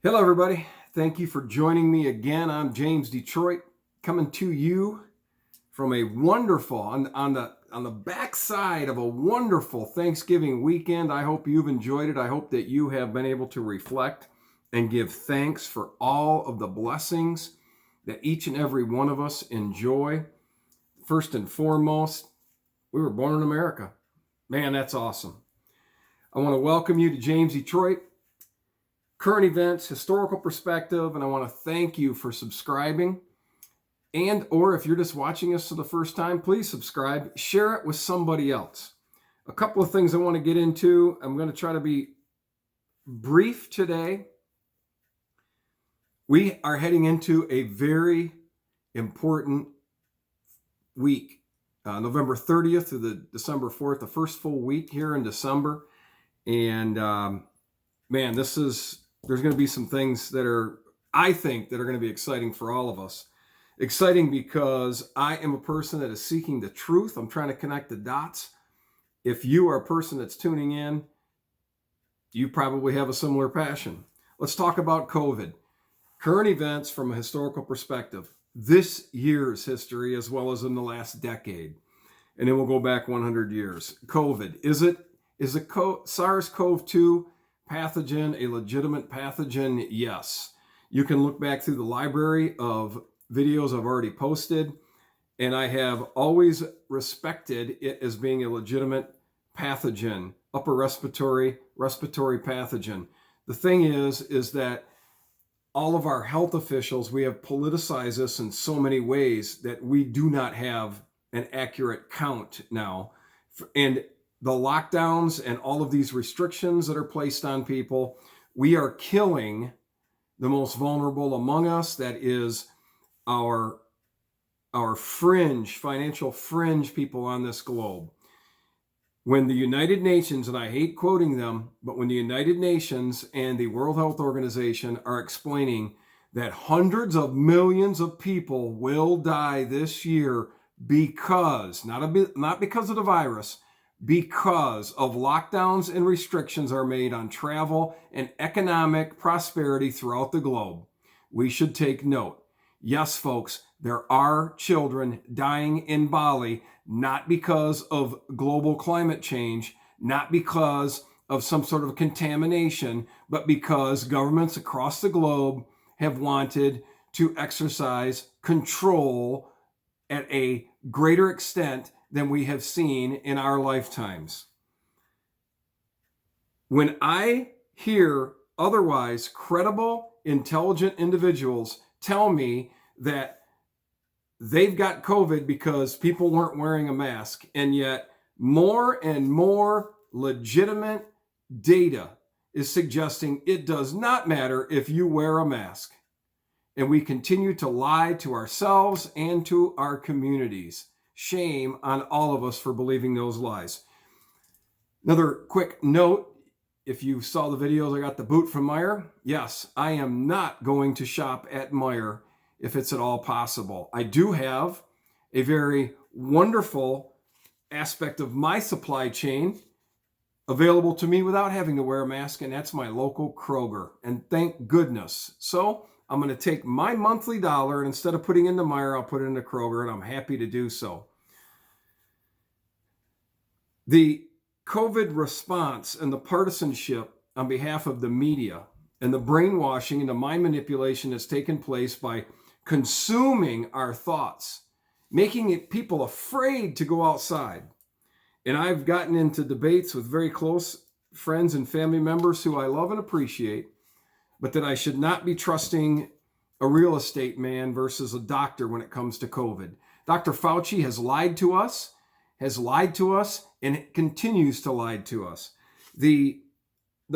Hello, everybody. Thank you for joining me again. I'm James Detroit, coming to you from a wonderful on the backside of a wonderful Thanksgiving weekend. I hope you've enjoyed it. I hope that you have been able to reflect and give thanks for all of the blessings that each and every one of us enjoy. First and foremost, we were born in America. Man, that's awesome. I want to welcome you to James Detroit. Current events, historical perspective, and I want to thank you for subscribing. And or if you're just watching us for the first time, please subscribe, share it with somebody else. A couple of things I want to get into. I'm going to try to be brief today. We are heading into a very important week, November 30th through the December 4th, the first full week here in December. And man, there's going to be some things that I think are going to be exciting for all of us. Exciting because I am a person that is seeking the truth. I'm trying to connect the dots. If you are a person that's tuning in, you probably have a similar passion. Let's talk about COVID. Current events from a historical perspective. This year's history as well as in the last decade. And then we'll go back 100 years. COVID. Is a SARS-CoV-2 pathogen a legitimate pathogen? Yes. You can look back through the library of videos I've already posted, and I have always respected it as being a legitimate pathogen, upper respiratory pathogen. The thing is that all of our health officials, we have politicized this in so many ways that we do not have an accurate count now. And the lockdowns and all of these restrictions that are placed on people, we are killing the most vulnerable among us. That is our financial fringe people on this globe. When the United Nations, and I hate quoting them, but when the United Nations and the World Health Organization are explaining that hundreds of millions of people will die this year because, not because of the virus, because of lockdowns and restrictions are made on travel and economic prosperity throughout the globe, we should take note. Yes, folks, there are children dying in Bali, not because of global climate change, not because of some sort of contamination, but because governments across the globe have wanted to exercise control at a greater extent than we have seen in our lifetimes. When I hear otherwise credible, intelligent individuals tell me that they've got COVID because people weren't wearing a mask, and yet more and more legitimate data is suggesting it does not matter if you wear a mask. And we continue to lie to ourselves and to our communities. Shame on all of us for believing those lies. Another quick note, if you saw the videos, I got the boot from Meijer. Yes, I am not going to shop at Meijer if it's at all possible. I do have a very wonderful aspect of my supply chain available to me without having to wear a mask, and that's my local Kroger. And thank goodness. So I'm going to take my monthly dollar, and instead of putting into Meijer, I'll put it into Kroger, and I'm happy to do so. The COVID response and the partisanship on behalf of the media and the brainwashing and the mind manipulation that's taken place by consuming our thoughts, making people afraid to go outside. And I've gotten into debates with very close friends and family members who I love and appreciate, but that I should not be trusting a real estate man versus a doctor when it comes to COVID. Dr. Fauci has lied to us, and continues to lie to us. The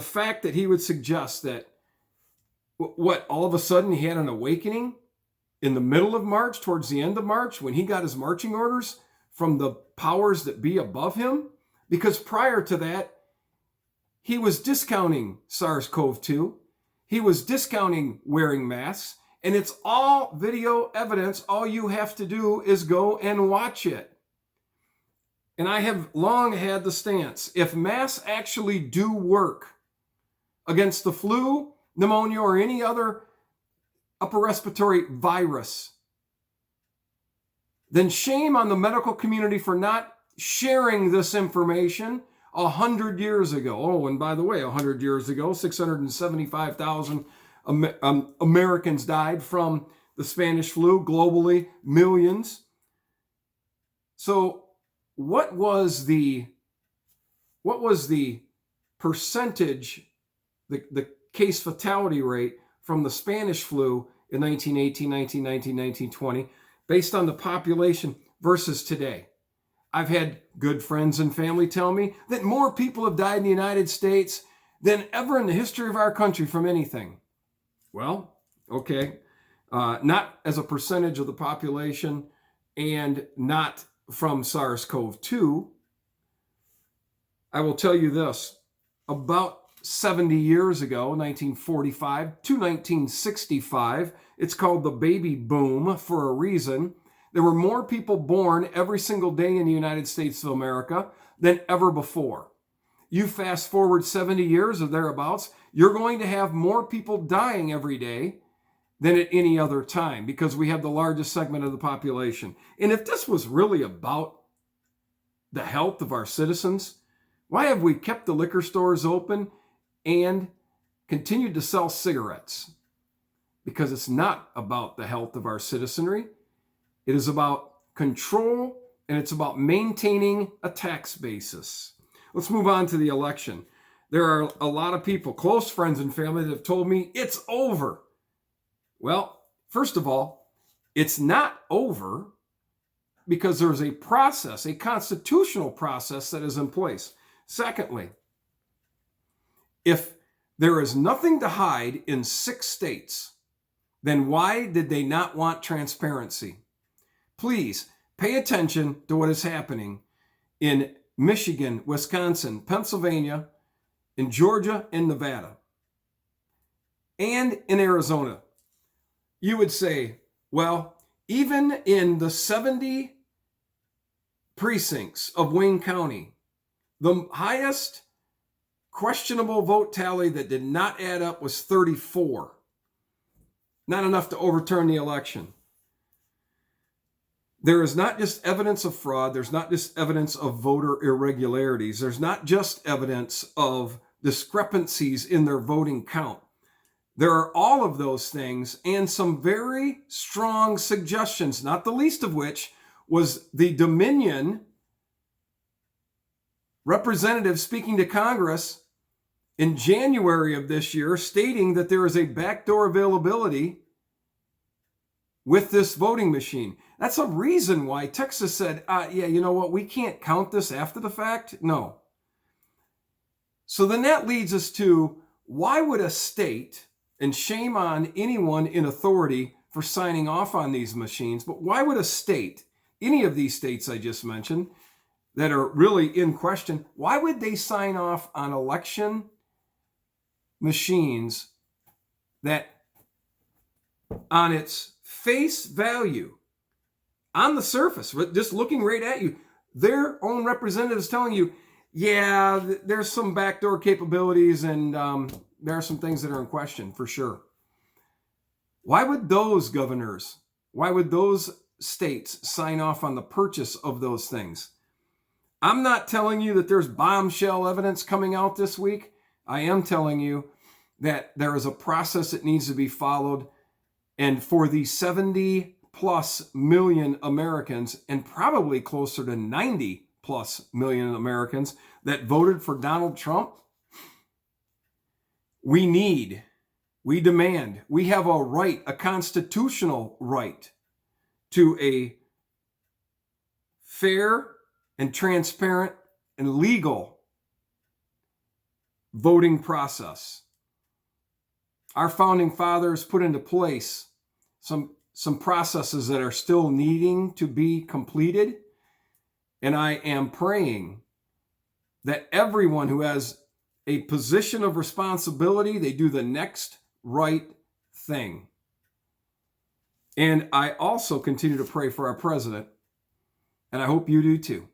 fact that he would suggest that, all of a sudden he had an awakening in the middle of March, towards the end of March, when he got his marching orders from the powers that be above him, because prior to that, he was discounting SARS-CoV-2. He was discounting wearing masks, and it's all video evidence. All you have to do is go and watch it. And I have long had the stance, if masks actually do work against the flu pneumonia or any other upper respiratory virus, then shame on the medical community for not sharing this information 100 years ago. Oh, and by the way, 100 years ago, 675,000 Americans died from the Spanish flu, globally, millions. So what was the percentage, the case fatality rate from the Spanish flu in 1918, 1919, 1920, based on the population versus today? I've had good friends and family tell me that more people have died in the United States than ever in the history of our country from anything. Well, okay, not as a percentage of the population and not from SARS-CoV-2. I will tell you this, about 70 years ago, 1945 to 1965, it's called the baby boom for a reason. There were more people born every single day in the United States of America than ever before. You fast forward 70 years or thereabouts, you're going to have more people dying every day than at any other time because we have the largest segment of the population. And if this was really about the health of our citizens, why have we kept the liquor stores open and continued to sell cigarettes? Because it's not about the health of our citizenry. It is about control, and it's about maintaining a tax basis. Let's move on to the election. There are a lot of people, close friends and family, that have told me it's over. Well, first of all, it's not over because there's a process, a constitutional process that is in place. Secondly, if there is nothing to hide in 6 states, then why did they not want transparency? Please pay attention to what is happening in Michigan, Wisconsin, Pennsylvania, in Georgia, and Nevada, and in Arizona. You would say, well, even in the 70 precincts of Wayne County, the highest questionable vote tally that did not add up was 34. Not enough to overturn the election. There is not just evidence of fraud. There's not just evidence of voter irregularities. There's not just evidence of discrepancies in their voting count. There are all of those things and some very strong suggestions, not the least of which was the Dominion representative speaking to Congress in January of this year, stating that there is a backdoor availability with this voting machine. That's a reason why Texas said, yeah, you know what, we can't count this after the fact. No. So then that leads us to, why would a state, and shame on anyone in authority for signing off on these machines, but why would a state, any of these states I just mentioned, that are really in question, why would they sign off on election machines that on its face value, on the surface, just looking right at you, their own representatives telling you, yeah, there's some backdoor capabilities and there are some things that are in question for sure. Why would those governors, why would those states sign off on the purchase of those things? I'm not telling you that there's bombshell evidence coming out this week. I am telling you that there is a process that needs to be followed. And for the 70 plus million Americans, and probably closer to 90 plus million Americans that voted for Donald Trump, we demand, we have a right, a constitutional right to a fair and transparent and legal voting process. Our founding fathers put into place some processes that are still needing to be completed. And I am praying that everyone who has a position of responsibility, they do the next right thing. And I also continue to pray for our president, and I hope you do too.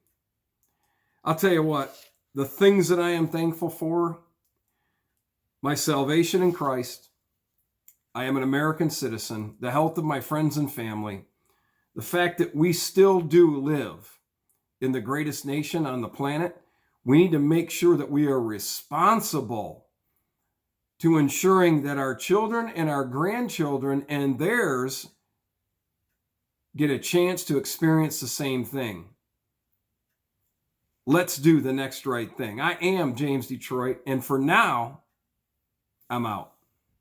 I'll tell you what, the things that I am thankful for, my salvation in Christ, I am an American citizen, the health of my friends and family, the fact that we still do live in the greatest nation on the planet, we need to make sure that we are responsible to ensuring that our children and our grandchildren and theirs get a chance to experience the same thing. Let's do the next right thing. I am James Detroit, and for now, I'm out.